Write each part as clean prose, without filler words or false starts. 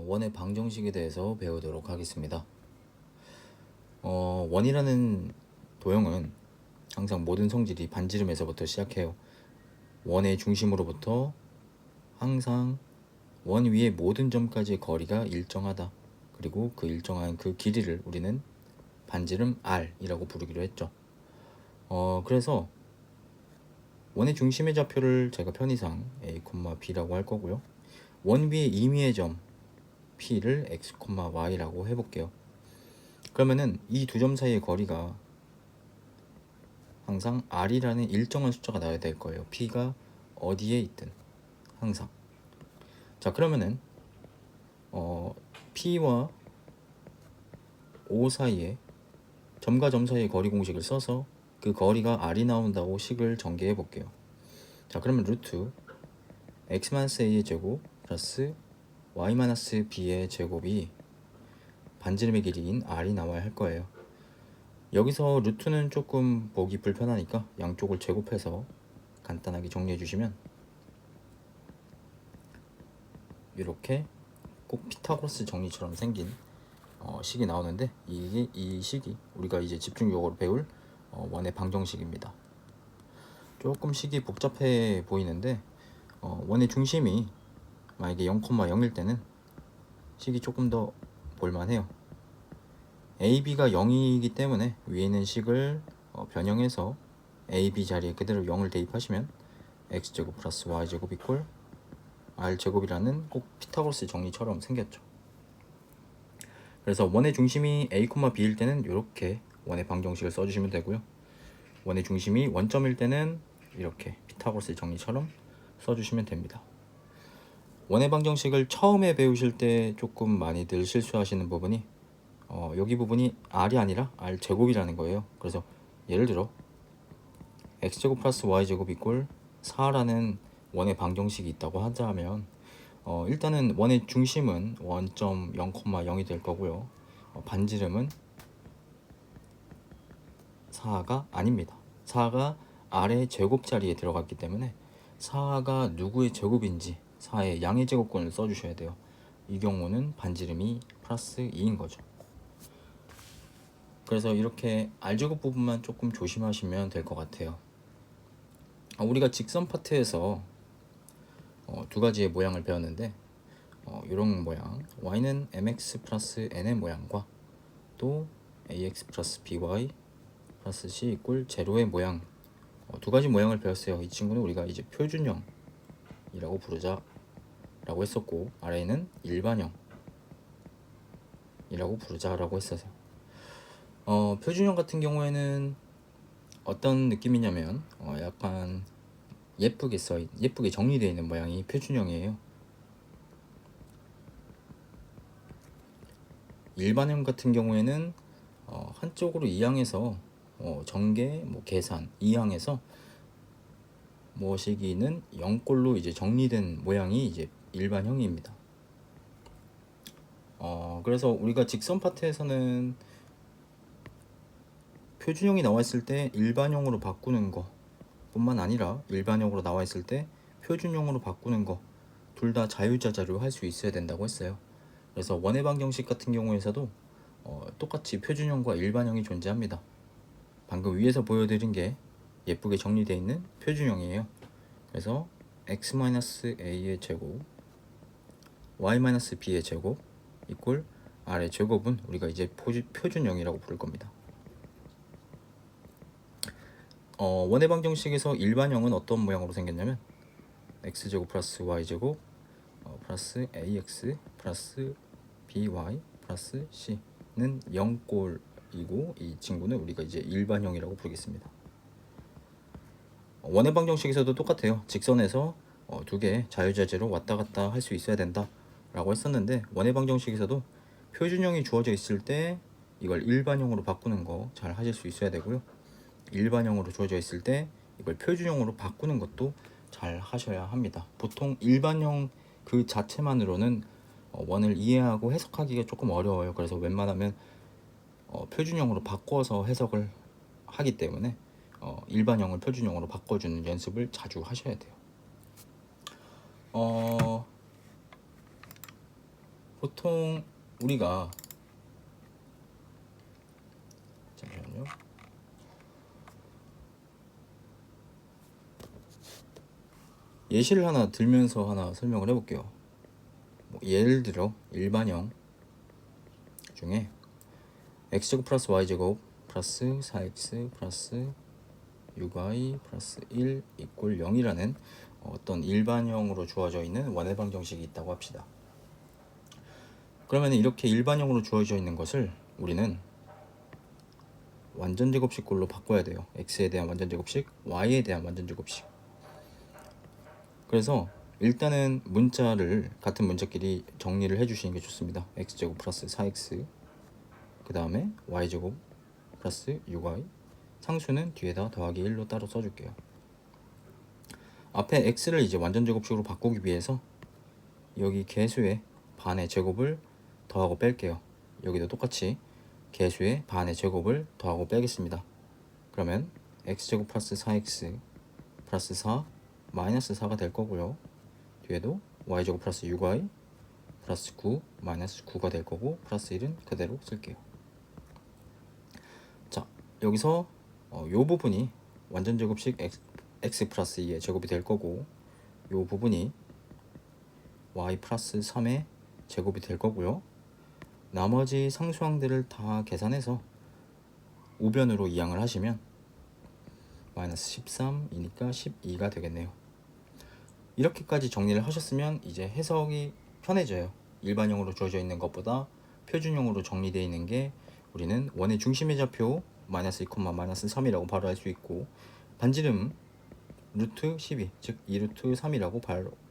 원의 방정식에 대해서 배우도록 하겠습니다. 원이라는 도형은 항상 모든 성질이 반지름에서부터 시작해요. 원의 중심으로부터 항상 원 위의 모든 점까지의 거리가 일정하다. 그리고 그 일정한 그 길이를 우리는 반지름 R이라고 부르기로 했죠. 그래서 원의 중심의 좌표를 제가 편의상 A, B라고 할 거고요. 원 위의 임의의 점 P를 X, Y라고 해볼게요. 그러면은 이 두 점 사이의 거리가 항상 R이라는 일정한 숫자가 나와야 될 거예요. P가 어디에 있든 항상. 자, 그러면은 P와 O 사이에 점과 점 사이의 거리 공식을 써서 그 거리가 R이 나온다고 식을 전개해 볼게요. 자, 그러면 루트 X-A의 제곱 플러스 Y-B의 제곱이 반지름의 길이인 R이 나와야 할 거예요. 여기서 루트는 조금 보기 불편하니까 양쪽을 제곱해서 간단하게 정리해 주시면 이렇게 꼭 피타고라스 정리처럼 생긴 식이 나오는데 이 식이 우리가 이제 집중적으로 배울 원의 방정식입니다. 조금 식이 복잡해 보이는데 원의 중심이 만약에 0,0일 때는 식이 조금 더 볼만해요. AB가 0이기 때문에 위에 있는 식을 변형해서 AB 자리에 그대로 0을 대입하시면 X제곱 플러스 Y제곱 이꼴 R제곱이라는 꼭 피타고라스 정리처럼 생겼죠. 그래서 원의 중심이 A, B일 때는 이렇게 원의 방정식을 써주시면 되고요. 원의 중심이 원점일 때는 이렇게 피타고라스 정리처럼 써주시면 됩니다. 원의 방정식을 처음에 배우실 때 조금 많이들 실수하시는 부분이 여기 부분이 R이 아니라 R제곱이라는 거예요. 그래서 예를 들어 X제곱 플러스 Y제곱 이꼴 4라는 원의 방정식이 있다고 하자면 일단은 원의 중심은 원점 0,0이 될 거고요. 반지름은 4가 아닙니다. 4가 R의 제곱 자리에 들어갔기 때문에 4가 누구의 제곱인지 4의 양의 제곱권을 써주셔야 돼요. 이 경우는 반지름이 플러스 2인 거죠. 그래서 이렇게 R제곱 부분만 조금 조심하시면 될 것 같아요. 우리가 직선 파트에서 두 가지의 모양을 배웠는데 이런 모양 y는 mx 플러스 n의 모양과 또 ax 플러스 by 플러스 c 이꼴 제로의 모양 두 가지 모양을 배웠어요. 이 친구는 우리가 이제 표준형이라고 부르자 라고 했었고 아래는 일반형이라고 부르자 라고 했어요. 표준형 같은 경우에는 어떤 느낌이냐면 약간 예쁘게 정리되어 있는 모양이 표준형이에요. 일반형 같은 경우에는 한쪽으로 이항해서 전개, 계산, 이항해서 시기는 0꼴로 이제 정리된 모양이 이제 일반형입니다. 그래서 우리가 직선 파트에서는 표준형이 나와 있을 때 일반형으로 바꾸는 거 뿐만 아니라 일반형으로 나와 있을 때 표준형으로 바꾸는 거 둘 다 자유자재로 할 수 있어야 된다고 했어요. 그래서 원의 방정식 같은 경우에서도 똑같이 표준형과 일반형이 존재합니다. 방금 위에서 보여드린 게 예쁘게 정리되어 있는 표준형이에요. 그래서 x-a의 제곱 y-b의 제곱 이꼴 r의 제곱은 우리가 이제 표준형이라고 부를 겁니다. 원의 방정식에서 일반형은 어떤 모양으로 생겼냐면 x제곱 플러스 y제곱 플러스 ax 플러스 by 플러스 c는 0꼴이고 이 친구는 우리가 이제 일반형이라고 부르겠습니다. 원의 방정식에서도 똑같아요. 직선에서 두 개 자유자재로 왔다 갔다 할 수 있어야 된다 라고 했었는데 원의 방정식에서도 표준형이 주어져 있을 때 이걸 일반형으로 바꾸는 거 잘 하실 수 있어야 되고요. 일반형으로 주어져 있을 때 이걸 표준형으로 바꾸는 것도 잘 하셔야 합니다. 보통 일반형 그 자체만으로는 원을 이해하고 해석하기가 조금 어려워요. 그래서 웬만하면 표준형으로 바꿔서 해석을 하기 때문에 일반형을 표준형으로 바꿔주는 연습을 자주 하셔야 돼요. 보통 우리가 잠시만요. 예시를 하나 들면서 하나 설명을 해볼게요. 예를 들어 일반형 중에 x제곱 플러스 y제곱 플러스 4x 플러스 6y 플러스 1 이꼴 0이라는 어떤 일반형으로 주어져 있는 원의 방정식이 있다고 합시다. 그러면 이렇게 일반형으로 주어져 있는 것을 우리는 완전제곱식꼴로 바꿔야 돼요. x에 대한 완전제곱식, y에 대한 완전제곱식. 그래서 일단은 문자를 같은 문자끼리 정리를 해주시는 게 좋습니다. x제곱 플러스 4x 그 다음에 y제곱 플러스 6y 상수는 뒤에다 더하기 1로 따로 써줄게요. 앞에 x를 이제 완전제곱식으로 바꾸기 위해서 여기 개수의 반의 제곱을 더하고 뺄게요. 여기도 똑같이 개수의 반의 제곱을 더하고 빼겠습니다. 그러면 x제곱 플러스 4x 플러스 4 마이너스 4가 될 거고요. 뒤에도 y제곱 플러스 6y 플러스 9 마이너스 9가 될 거고 플러스 1은 그대로 쓸게요. 자, 여기서 요 부분이 완전제곱식 x 플러스 2의 제곱이 될 거고 요 부분이 y 플러스 3의 제곱이 될 거고요. 나머지 상수항들을 다 계산해서 우변으로 이항을 하시면 마이너스 13이니까 12가 되겠네요. 이렇게까지 정리를 하셨으면 이제 해석이 편해져요. 일반형으로 주어져 있는 것보다 표준형으로 정리되어 있는 게 우리는 원의 중심의 좌표 마이너스 2, 마이너스 3이라고 바로 알 수 있고 반지름 루트 12, 즉 2루트 3이라고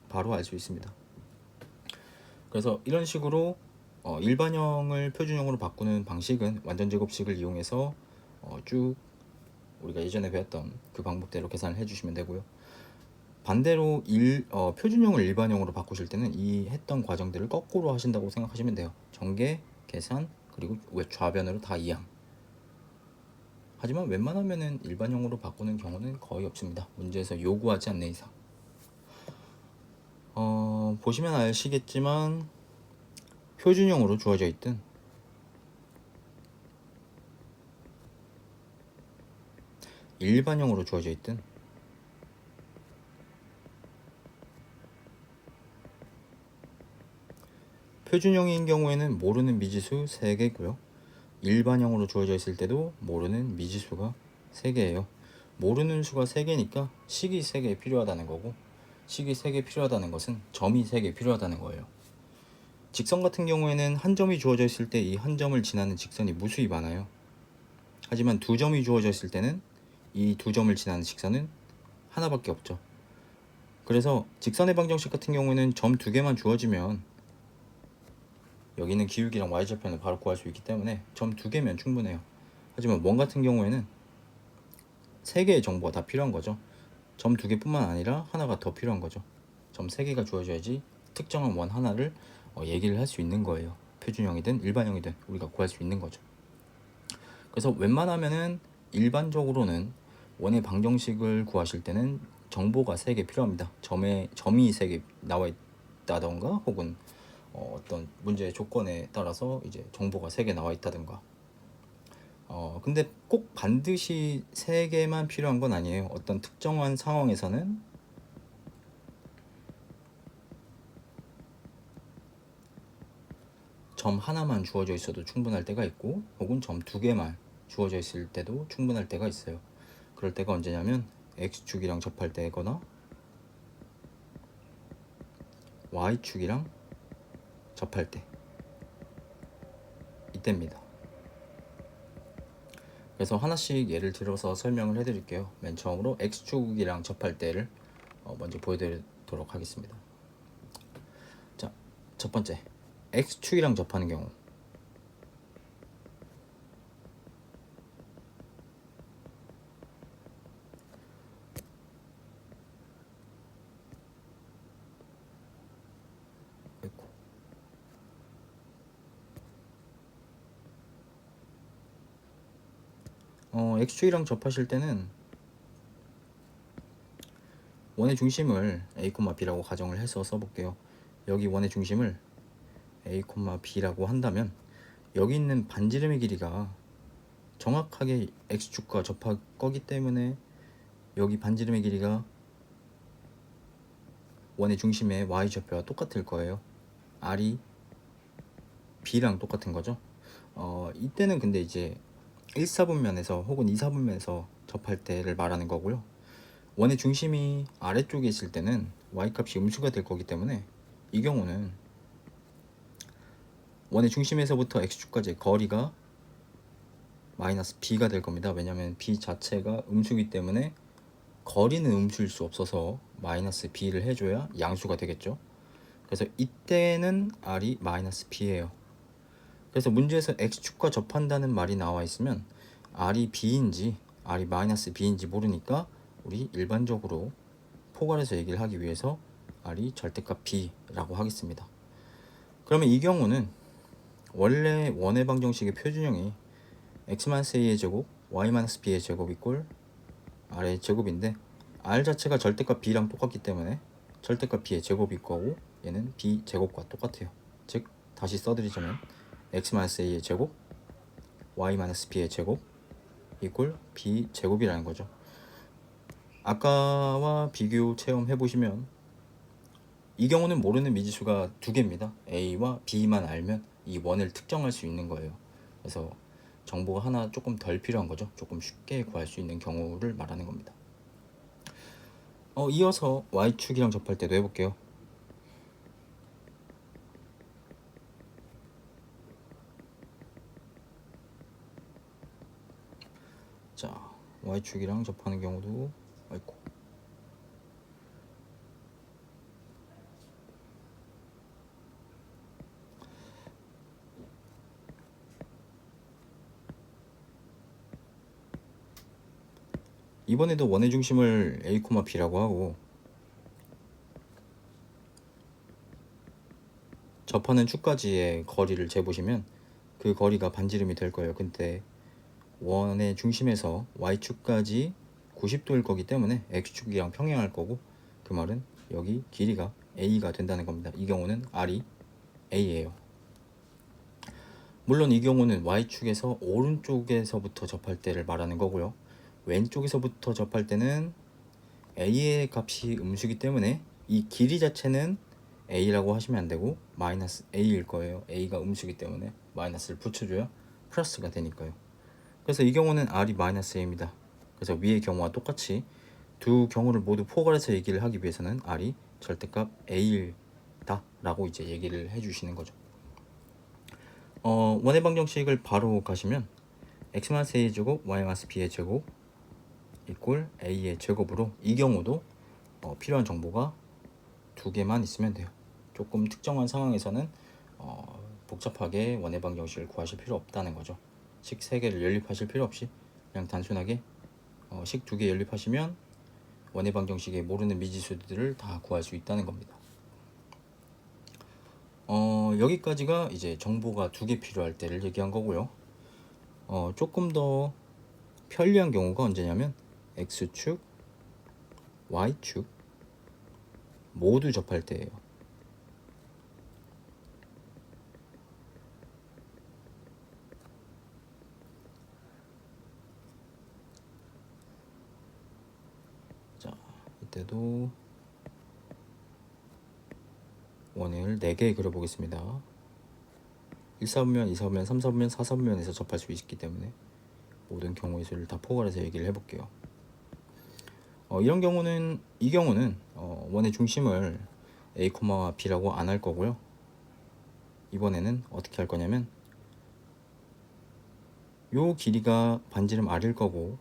바로 알 수 있습니다. 그래서 이런 식으로 일반형을 표준형으로 바꾸는 방식은 완전제곱식을 이용해서 쭉 우리가 예전에 배웠던 그 방법대로 계산을 해주시면 되고요. 반대로 표준형을 일반형으로 바꾸실 때는 이 했던 과정들을 거꾸로 하신다고 생각하시면 돼요. 전개, 계산, 그리고 좌변으로 다 이항. 하지만 웬만하면은 일반형으로 바꾸는 경우는 거의 없습니다. 문제에서 요구하지 않는 이상. 보시면 아시겠지만 표준형으로 주어져 있든 일반형으로 주어져 있든 표준형인 경우에는 모르는 미지수 3개고요. 일반형으로 주어져 있을 때도 모르는 미지수가 3개예요. 모르는 수가 3개니까 식이 3개 필요하다는 거고 식이 3개 필요하다는 것은 점이 3개 필요하다는 거예요. 직선 같은 경우에는 한 점이 주어져 있을 때 이 한 점을 지나는 직선이 무수히 많아요. 하지만 두 점이 주어져 있을 때는 이 두 점을 지나는 직선은 하나밖에 없죠. 그래서 직선의 방정식 같은 경우에는 점 2개만 주어지면 여기는 기울기랑 y절편을 바로 구할 수 있기 때문에 점 2개면 충분해요. 하지만 원 같은 경우에는 3개의 정보가 다 필요한 거죠. 점 2개뿐만 아니라 하나가 더 필요한 거죠. 점 3개가 주어져야지 특정한 원 하나를 얘기를 할 수 있는 거예요. 표준형이든 일반형이든 우리가 구할 수 있는 거죠. 그래서 웬만하면은 일반적으로는 원의 방정식을 구하실 때는 정보가 3개 필요합니다. 점이 3개 나와 있다던가 혹은 어떤 문제의 조건에 따라서 이제 정보가 3개 나와 있다든가. 근데 꼭 반드시 3개만 필요한 건 아니에요. 어떤 특정한 상황에서는 점 하나만 주어져 있어도 충분할 때가 있고 혹은 점 2개만 주어져 있을 때도 충분할 때가 있어요. 그럴 때가 언제냐면 x축이랑 접할 때거나 y축이랑 접할 때 이때입니다. 그래서 하나씩 예를 들어서 설명을 해드릴게요. 맨 처음으로 x축이랑 접할 때를 먼저 보여드리도록 하겠습니다. 자, 첫 번째 x축이랑 접하는 경우 x축이랑 접하실 때는 원의 중심을 a, b라고 가정을 해서 써볼게요. 여기 원의 중심을 a, b라고 한다면 여기 있는 반지름의 길이가 정확하게 x축과 접할 거기 때문에 여기 반지름의 길이가 원의 중심의 y좌표와 똑같을 거예요. r이 b랑 똑같은 거죠. 이때는 근데 이제 1사분면에서 혹은 2사분면에서 접할 때를 말하는 거고요. 원의 중심이 아래쪽에 있을 때는 y값이 음수가 될 거기 때문에 이 경우는 원의 중심에서부터 x축까지의 거리가 마이너스 b가 될 겁니다. 왜냐하면 b 자체가 음수이기 때문에 거리는 음수일 수 없어서 마이너스 b를 해줘야 양수가 되겠죠. 그래서 이때는 r이 마이너스 b예요. 그래서 문제에서 x축과 접한다는 말이 나와 있으면 r이 b인지 r이 마이너스 b인지 모르니까 우리 일반적으로 포괄해서 얘기를 하기 위해서 r이 절대값 b라고 하겠습니다. 그러면 이 경우는 원래 원의 방정식의 표준형이 x-a의 제곱 y-b의 제곱 이꼴 r의 제곱인데 r 자체가 절대값 b랑 똑같기 때문에 절대값 b의 제곱일 거고 얘는 b 제곱과 똑같아요. 즉 다시 써드리자면 x-a의 제곱 y-b의 제곱 이꼴 b 제곱이라는 거죠. 아까와 비교 체험해 보시면 이 경우는 모르는 미지수가 두 개입니다. a와 b만 알면 이 원을 특정할 수 있는 거예요. 그래서 정보가 하나 조금 덜 필요한 거죠. 조금 쉽게 구할 수 있는 경우를 말하는 겁니다. 이어서 y축이랑 접할 때도 해볼게요. 자, y축이랑 접하는 경우도 있고 이번에도 원의 중심을 a, b라고 하고 접하는 축까지의 거리를 재보시면 그 거리가 반지름이 될 거예요. 근데 원의 중심에서 y축까지 90도일 거기 때문에 x축이랑 평행할 거고 그 말은 여기 길이가 a가 된다는 겁니다. 이 경우는 r이 a예요. 물론 이 경우는 y축에서 오른쪽에서부터 접할 때를 말하는 거고요. 왼쪽에서부터 접할 때는 a의 값이 음수이기 때문에 이 길이 자체는 a라고 하시면 안 되고 마이너스 a일 거예요. a가 음수이기 때문에 마이너스를 붙여줘야 플러스가 되니까요. 그래서 이 경우는 r이 마이너스 a입니다. 그래서 위의 경우와 똑같이 두 경우를 모두 포괄해서 얘기를 하기 위해서는 r이 절대값 a이다 라고 이제 얘기를 해주시는 거죠. 원의 방정식을 바로 가시면 x-a의 제곱 y-b의 제곱 이꼴 a의 제곱으로 이 경우도 필요한 정보가 두 개만 있으면 돼요. 조금 특정한 상황에서는 복잡하게 원의 방정식을 구하실 필요 없다는 거죠. 식 3개를 연립하실 필요 없이 그냥 단순하게 식 2개 연립하시면 원의 방정식에 모르는 미지수들을 다 구할 수 있다는 겁니다. 여기까지가 이제 정보가 2개 필요할 때를 얘기한 거고요. 조금 더 편리한 경우가 언제냐면 x축, y축 모두 접할 때예요. 자, 이때도 원을 4개 그려보겠습니다. 1사분면, 2사분면, 3사분면, 4사분면에서 접할 수 있기 때문에 모든 경우의 수를 다 포괄해서 얘기를 해볼게요. 이런 경우는 이 경우는 원의 중심을 a, b라고 안 할 거고요. 이번에는 어떻게 할 거냐면 요 길이가 반지름 r일 거고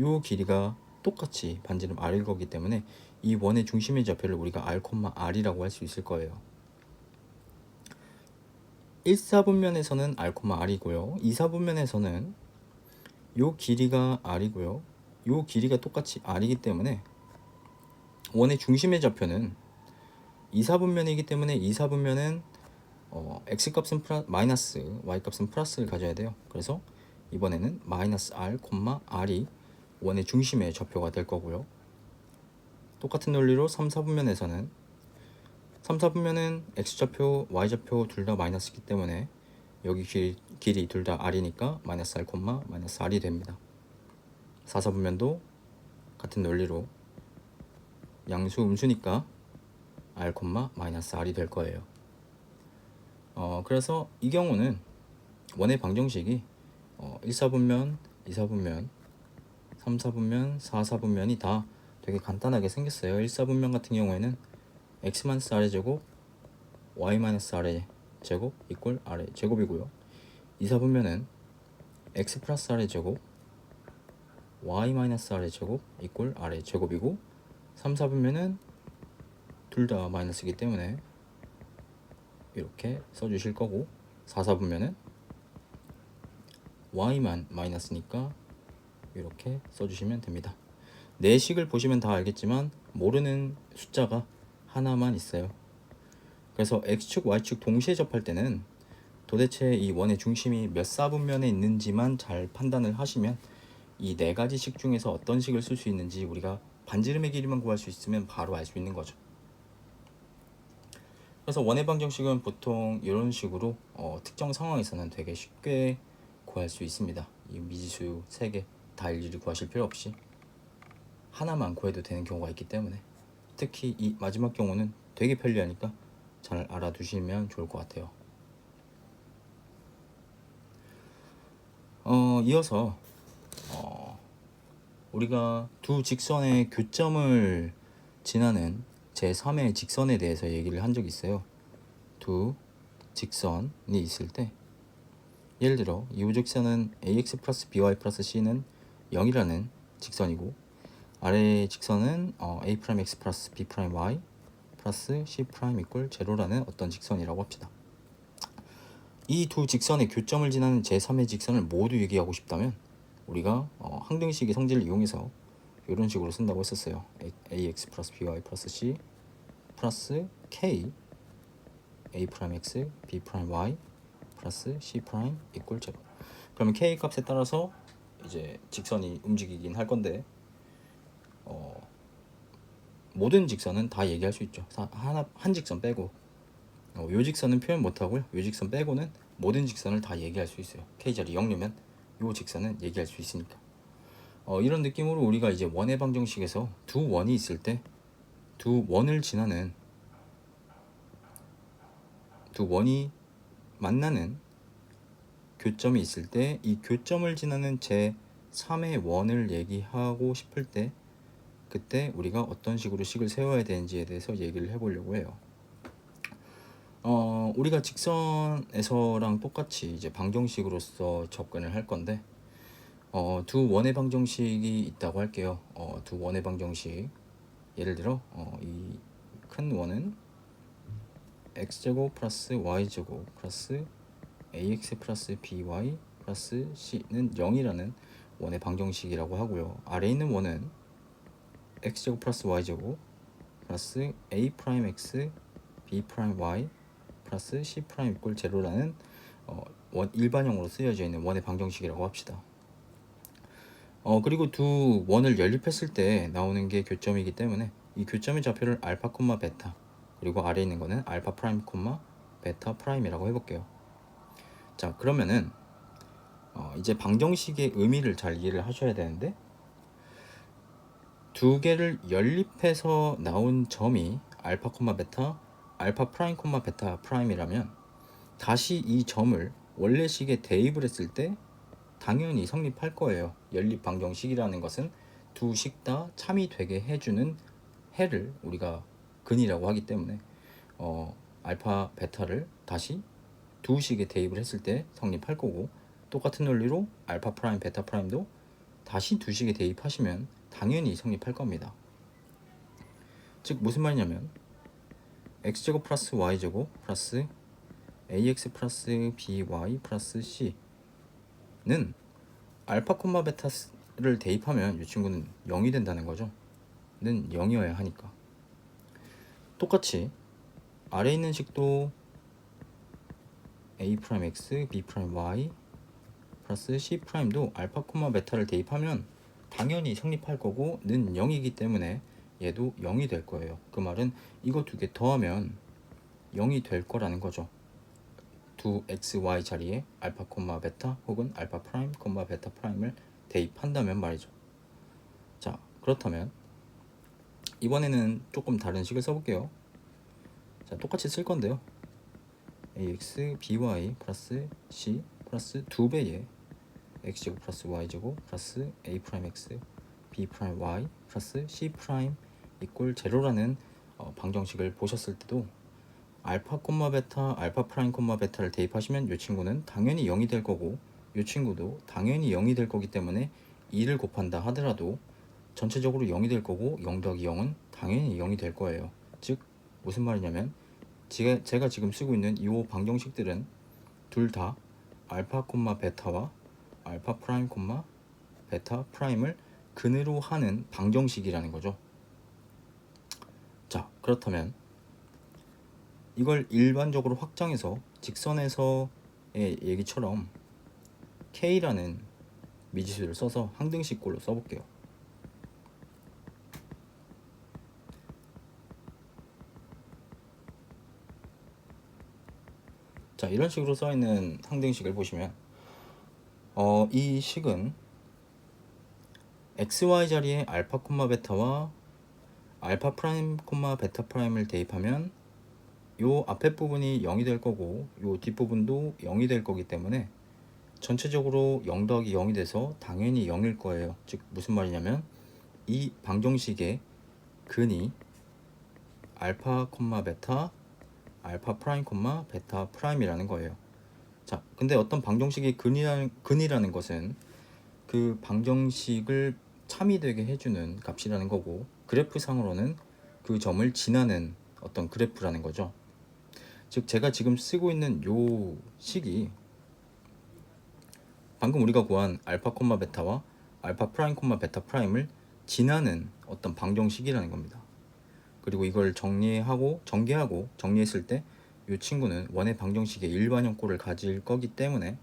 요 길이가 똑같이 반지름 r일 거기 때문에 이 원의 중심의 좌표를 우리가 r, r이라고 할 수 있을 거예요. 1사분면에서는 r, r이고요. 2사분면에서는 요 길이가 r이고요. 요 길이가 똑같이 r이기 때문에 원의 중심의 좌표는 2사분면이기 때문에 2사분면은 x값은 마이너스 y값은 플러스를 가져야 돼요. 그래서 이번에는 마이너스 r, r이 원의 중심의 좌표가 될 거고요. 똑같은 논리로 3, 4분면에서는 3, 4분면은 x좌표, y좌표 둘 다 마이너스이기 때문에 여기 길이 둘 다 r이니까 마이너스 r, 마이너스 r이 됩니다. 4, 4분면도 같은 논리로 양수 음수니까 r, 마이너스 r이 될 거예요. 그래서 이 경우는 원의 방정식이 1, 4분면, 2, 4분면, 3, 4분면, 4, 4분면이 다 되게 간단하게 생겼어요. 1, 4분면 같은 경우에는 x-r의 제곱, y-r의 제곱 이꼴 r의 제곱이고요. 2, 4분면은 x 플러스 r의 제곱, y-r의 제곱 이꼴 r의 제곱이고, 3, 4분면은 둘 다 마이너스이기 때문에 이렇게 써주실 거고, 4, 4분면은 y만 마이너스니까 이렇게 써주시면 됩니다. 내식을 보시면 다 알겠지만 모르는 숫자가 하나만 있어요. 그래서 x축, y축 동시에 접할 때는 도대체 이 원의 중심이 몇 사분면에 있는지만 잘 판단을 하시면 이 네 가지 식 중에서 어떤 식을 쓸 수 있는지 우리가 반지름의 길이만 구할 수 있으면 바로 알 수 있는 거죠. 그래서 원의 방정식은 보통 이런 식으로 특정 상황에서는 되게 쉽게 구할 수 있습니다. 이 미지수 3개 다 일일이 구하실 필요 없이 하나만 구해도 되는 경우가 있기 때문에, 특히 이 마지막 경우는 되게 편리하니까 잘 알아두시면 좋을 것 같아요. 이어서 우리가 두 직선의 교점을 지나는 제3의 직선에 대해서 얘기를 한 적이 있어요. 두 직선이 있을 때 예를 들어 이 우직선은 ax 플러스 by 플러스 c는 0이라는 직선이고, 아래 직선은 a'(x) 플러스 b'(y) 플러스 c' 이꼴 0라는 어떤 직선이라고 합시다. 이 두 직선의 교점을 지나는 제3의 직선을 모두 얘기하고 싶다면 우리가 항등식의 성질을 이용해서 이런 식으로 쓴다고 했었어요. ax 플러스 by 플러스 c 플러스 k a'(x) b'(y) 플러스 c' 이꼴 0. 그러면 k 값에 따라서 이제 직선이 움직이긴 할 건데 모든 직선은 다 얘기할 수 있죠. 한 직선 빼고 요 직선은 표현 못하고요. 요 직선 빼고는 모든 직선을 다 얘기할 수 있어요. k자리 0이면 요 직선은 얘기할 수 있으니까. 이런 느낌으로 우리가 이제 원의 방정식에서 두 원이 있을 때 두 원을 지나는, 두 원이 만나는 교점이 있을 때 이 교점을 지나는 제3의 원을 얘기하고 싶을 때 그때 우리가 어떤 식으로 식을 세워야 되는지에 대해서 얘기를 해보려고 해요. 우리가 직선에서랑 똑같이 이제 방정식으로서 접근을 할 건데 두 원의 방정식이 있다고 할게요. 두 원의 방정식, 예를 들어 이 큰 원은 x제곱 플러스 y제곱 플러스 ax 플러스 by 플러스 c는 0이라는 원의 방정식이라고 하고요. 아래에 있는 원은 x제곱 플러스 y제곱 플러스 a'(x) b'(y) 플러스 c' 이꼴 0라는 일반형으로 쓰여져 있는 원의 방정식이라고 합시다. 그리고 두 원을 연립했을 때 나오는 게 교점이기 때문에 이 교점의 좌표를 알파, 베타, 그리고 아래에 있는 거는 알파 프라임, 베타 프라임이라고 해볼게요. 자, 그러면은 이제 방정식의 의미를 잘 이해를 하셔야 되는데, 두 개를 연립해서 나온 점이 알파, 베타, 알파 프라임, 베타 프라임이라면 다시 이 점을 원래 식에 대입을 했을 때 당연히 성립할 거예요. 연립 방정식이라는 것은 두 식 다 참이 되게 해주는 해를 우리가 근이라고 하기 때문에 알파, 베타를 다시 두 식에 대입을 했을 때 성립할 거고, 똑같은 논리로 알파 프라임, 베타 프라임도 다시 두 식에 대입하시면 당연히 성립할 겁니다. 즉 무슨 말이냐면 x제곱 플러스 y제곱 플러스 ax 플러스 by 플러스 c는 알파, 베타를 대입하면 이 친구는 0이 된다는 거죠. 는 0이어야 하니까. 똑같이 아래에 있는 식도 a'(x), b'(y) 플러스 c''도 알파, 베타를 대입하면 당연히 성립할 거고 는 0이기 때문에 얘도 0이 될 거예요. 그 말은 이거 두 개 더하면 0이 될 거라는 거죠. 두 xy 자리에 알파, 베타 혹은 알파 프라임, 베타 프라임을 대입한다면 말이죠. 자, 그렇다면 이번에는 조금 다른 식을 써볼게요. 자, 똑같이 쓸 건데요. ax by 플러스 c 플러스 2배의 x제곱 플러스 y제곱 플러스 a 프라임 x b 프라임 y 플러스 c 프라임 이꼴 제로라는 방정식을 보셨을 때도 알파, 베타, 알파 프라임, 베타를 대입하시면 이 친구는 당연히 0이 될 거고 이 친구도 당연히 0이 될 거기 때문에 2를 곱한다 하더라도 전체적으로 0이 될 거고 0 더하기 0은 당연히 0이 될 거예요. 즉 무슨 말이냐면 제가 지금 쓰고 있는 이 방정식들은 둘 다 알파, 베타와 알파 프라임, 베타 프라임을 근으로 하는 방정식이라는 거죠. 자, 그렇다면 이걸 일반적으로 확장해서 직선에서의 얘기처럼 K라는 미지수를 써서 항등식꼴로 써볼게요. 자, 이런 식으로 써있는 항등식을 보시면 이 식은 xy 자리에 알파, 베타와 알파 프라임, 베타 프라임을 대입하면 요 앞에 부분이 0이 될 거고 요 뒷부분도 0이 될 거기 때문에 전체적으로 0 더하기 0이 돼서 당연히 0일 거예요. 즉 무슨 말이냐면 이 방정식의 근이 알파, 베타, 알파 프라임, 베타 프라임이라는 거예요. 자, 근데 어떤 방정식의 근이라는 것은 그 방정식을 참이되게 해주는 값이라는 거고 그래프상으로는 그 점을 지나는 어떤 그래프라는 거죠. 즉 제가 지금 쓰고 있는 요 식이 방금 우리가 구한 알파, 베타와 알파 프라임, 베타 프라임을 지나는 어떤 방정식이라는 겁니다. 그리고 이걸 정리했을 때 이 친구는 원의 방정식의 일반형 꼴을 가질 거기 때문에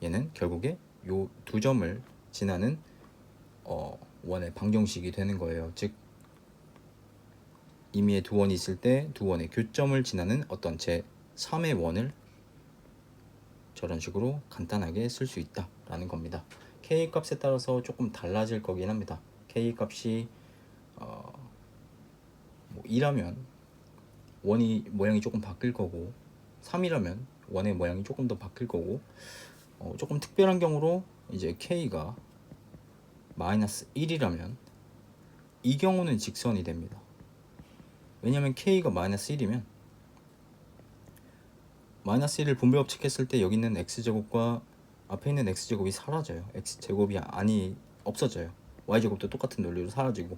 얘는 결국에 요 두 점을 지나는 원의 방정식이 되는 거예요. 즉 임의의 두 원이 있을 때 두 원의 교점을 지나는 어떤 제3의 원을 저런 식으로 간단하게 쓸 수 있다라는 겁니다. K 값에 따라서 조금 달라질 거긴 합니다. K 값이 2라면 원이 모양이 조금 바뀔 거고 3이라면 원의 모양이 조금 더 바뀔 거고 조금 특별한 경우로 이제 K가 마이너스 1이라면 이 경우는 직선이 됩니다. 왜냐하면 K가 마이너스 1이면 마이너스 1을 분배법칙했을 때 여기 있는 x제곱과 앞에 있는 x제곱이 사라져요. x제곱이 없어져요. y제곱도 똑같은 논리로 사라지고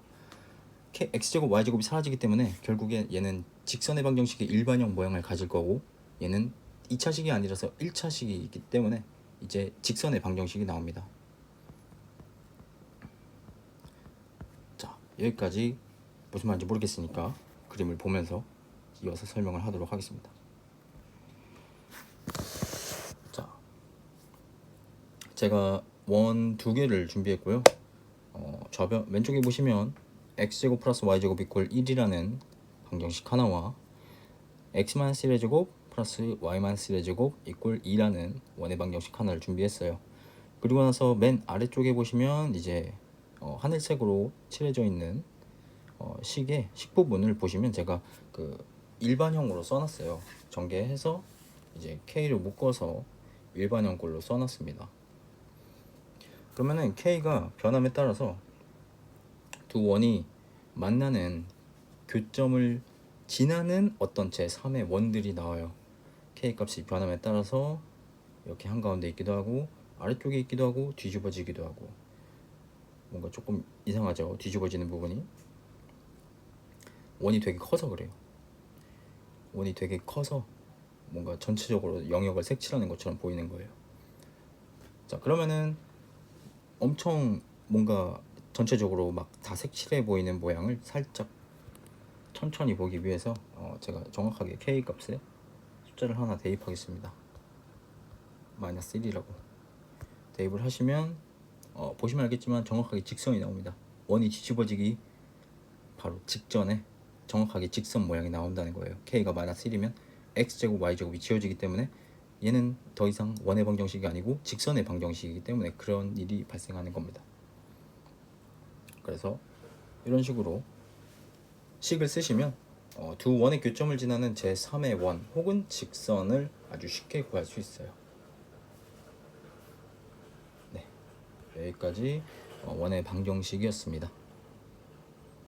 x제곱 y제곱이 사라지기 때문에 결국에 얘는 직선의 방정식의 일반형 모양을 가질 거고 얘는 2차식이 아니라서 1차식이기 때문에 이제 직선의 방정식이 나옵니다. 자, 여기까지 무슨 말인지 모르겠으니까 그림을 보면서 이어서 설명을 하도록 하겠습니다. 자, 제가 원 두 개를 준비했고요. 좌변 왼쪽에 보시면 x제곱 플러스 y제곱 이퀄 1이라는 방정식 하나와 x-1의 제곱 플러스 y-1의 제곱 이퀄 2라는 원의 방정식 하나를 준비했어요. 그리고 나서 맨 아래쪽에 보시면 이제 하늘색으로 칠해져 있는 식의 식부분을 보시면 제가 그 일반형으로 써놨어요. 전개해서 이제 K를 묶어서 일반형 꼴로 써놨습니다. 그러면은 K가 변함에 따라서 두 원이 만나는 교점을 지나는 어떤 제3의 원들이 나와요. K 값이 변함에 따라서 이렇게 한가운데 있기도 하고 아래쪽에 있기도 하고 뒤집어지기도 하고 뭔가 조금 이상하죠. 뒤집어지는 부분이 원이 되게 커서 그래요. 원이 되게 커서 뭔가 전체적으로 영역을 색칠하는 것처럼 보이는 거예요. 자, 그러면은 엄청 뭔가 전체적으로 막 다 색칠해 보이는 모양을 살짝 천천히 보기 위해서 제가 정확하게 K 값에 숫자를 하나 대입하겠습니다. 마이너스 1이라고 대입을 하시면 보시면 알겠지만 정확하게 직선이 나옵니다. 원이 뒤집어지기 바로 직전에 정확하게 직선 모양이 나온다는 거예요. k가 마이너스 1이면 x제곱 y제곱이 지워지기 때문에 얘는 더 이상 원의 방정식이 아니고 직선의 방정식이기 때문에 그런 일이 발생하는 겁니다. 그래서 이런 식으로 식을 쓰시면 두 원의 교점을 지나는 제3의 원 혹은 직선을 아주 쉽게 구할 수 있어요. 네, 여기까지 원의 방정식이었습니다.